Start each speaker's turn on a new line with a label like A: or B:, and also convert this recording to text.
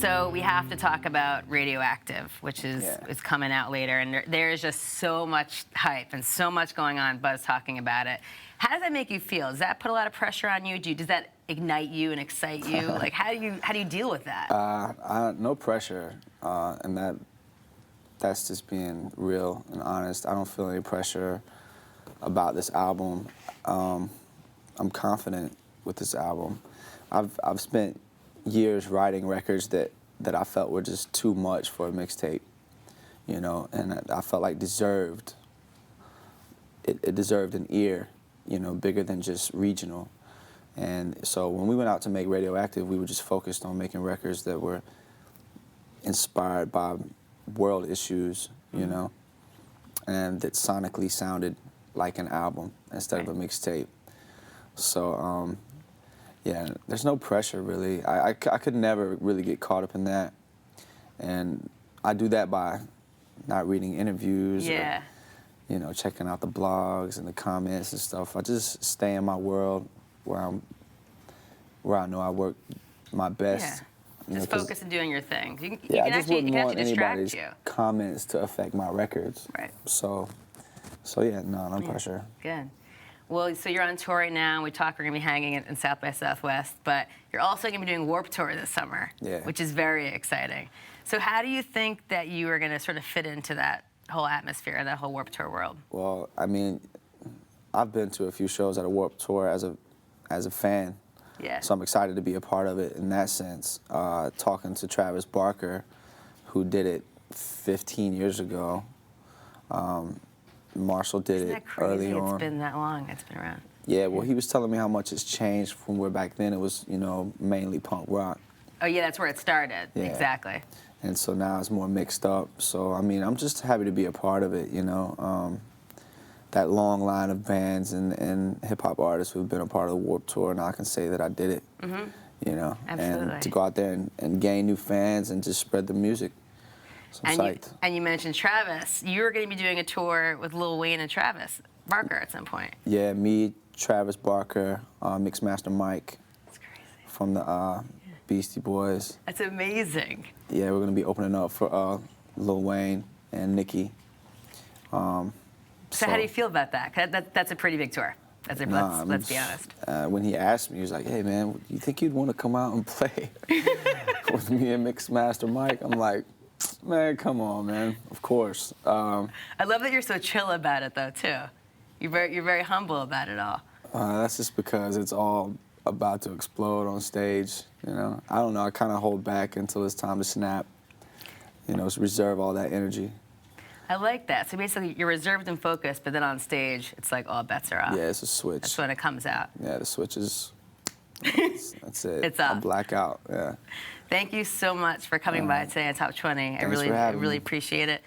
A: So we have to talk about Radioactive, which is coming out later, and there is just so much hype and so much going on, buzz talking about it. How does that make you feel? Does that put a lot of pressure on you? Does that ignite you and excite you? Like, how do you deal with that?
B: No pressure, and that's just being real and honest. I don't feel any pressure about this album. I'm confident with this album. I've spent years writing records that I felt were just too much for a mixtape, you know, and I felt like it deserved an ear, you know, bigger than just regional. And so when we went out to make Radioactive, we were just focused on making records that were inspired by world issues, you know, and that sonically sounded like an album instead of a mixtape. So, yeah, there's no pressure, really. I could never really get caught up in that. And I do that by not reading interviews or, you know, checking out the blogs and the comments and stuff. I just stay in my world where I know I work my best. You
A: just
B: know,
A: focus on doing your thing. You
B: I
A: can
B: just wouldn't want anybody's
A: you.
B: comments to affect my records.
A: Right.
B: So yeah, no pressure.
A: Good. Well, so you're on tour right now. We're going to be hanging in South by Southwest, but you're also going to be doing Warped Tour this summer, which is very exciting. So how do you think that you are going to sort of fit into that whole atmosphere, that whole Warped Tour world?
B: Well, I mean, I've been to a few shows at a Warped Tour as a fan.
A: Yeah.
B: So I'm excited to be a part of it in that sense. Talking to Travis Barker, who did it 15 years ago. Marshall did it early on.
A: It's been that long. It's been around.
B: Yeah, well, he was telling me how much it's changed from where back then it was, you know, mainly punk rock.
A: Oh, yeah, that's where it started. Yeah. Exactly.
B: And so now it's more mixed up. So, I mean, I'm just happy to be a part of it, you know. That long line of bands and hip-hop artists who've been a part of the Warped Tour, and I can say that I did it, you know.
A: Absolutely.
B: And to go out there and gain new fans and just spread the music. So I'm psyched.
A: And you mentioned Travis. You're going to be doing a tour with Lil Wayne and Travis Barker at some point.
B: Yeah, me, Travis Barker, Mixmaster Mike.
A: That's crazy.
B: From the Beastie Boys.
A: That's amazing.
B: Yeah, we're going to be opening up for Lil Wayne and Nicki.
A: So how do you feel about that? That's a pretty big tour. Let's be honest.
B: When he asked me, he was like, "Hey, man, you think you'd want to come out and play with me and Mixmaster Mike?" I'm like, "Man, come on, man. Of course."
A: I love that you're so chill about it, though, too. You're very humble about it all.
B: That's just because it's all about to explode on stage. You know, I don't know. I kind of hold back until it's time to snap. You know, reserve all that energy.
A: I like that. So basically, you're reserved and focused, but then on stage, it's like all bets are off.
B: Yeah, it's a switch.
A: That's when it comes out.
B: Yeah, the switch is. That's it.
A: It's up.
B: I black out. Yeah.
A: Thank you so much for coming by today on Top 20. I really appreciate it.